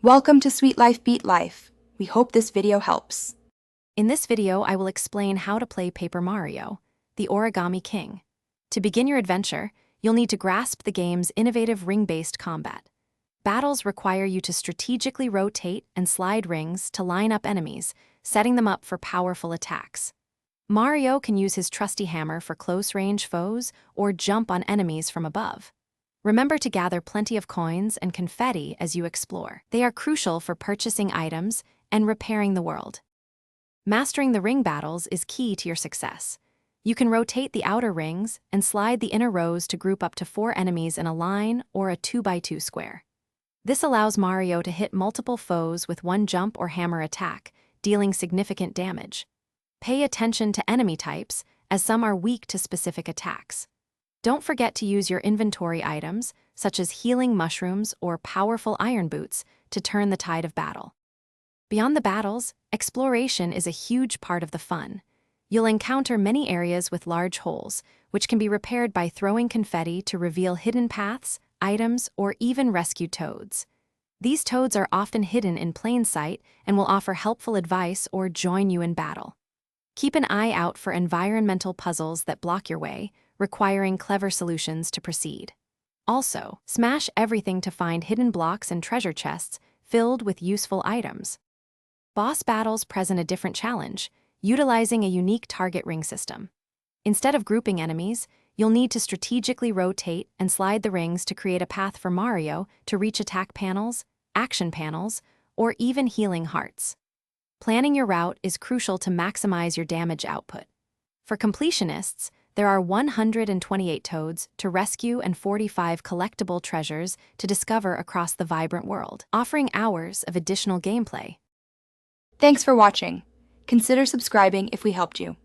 Welcome to Sweet Life Beat Life. We hope this video helps. In this video, I will explain how to play Paper Mario, the Origami King. To begin your adventure, you'll need to grasp the game's innovative ring-based combat. Battles require you to strategically rotate and slide rings to line up enemies, setting them up for powerful attacks. Mario can use his trusty hammer for close-range foes or jump on enemies from above. Remember to gather plenty of coins and confetti as you explore. They are crucial for purchasing items and repairing the world. Mastering the ring battles is key to your success. You can rotate the outer rings and slide the inner rows to group up to 4 enemies in a line or a 2x2 square. This allows Mario to hit multiple foes with one jump or hammer attack, dealing significant damage. Pay attention to enemy types, as some are weak to specific attacks. Don't forget to use your inventory items, such as healing mushrooms or powerful iron boots, to turn the tide of battle. Beyond the battles, exploration is a huge part of the fun. You'll encounter many areas with large holes, which can be repaired by throwing confetti to reveal hidden paths, items, or even rescue toads. These toads are often hidden in plain sight and will offer helpful advice or join you in battle. Keep an eye out for environmental puzzles that block your way, requiring clever solutions to proceed. Also, smash everything to find hidden blocks and treasure chests filled with useful items. Boss battles present a different challenge, utilizing a unique target ring system. Instead of grouping enemies, you'll need to strategically rotate and slide the rings to create a path for Mario to reach attack panels, action panels, or even healing hearts. Planning your route is crucial to maximize your damage output. For completionists, there are 128 toads to rescue and 45 collectible treasures to discover across the vibrant world, offering hours of additional gameplay. Thanks for watching. Consider subscribing if we helped you.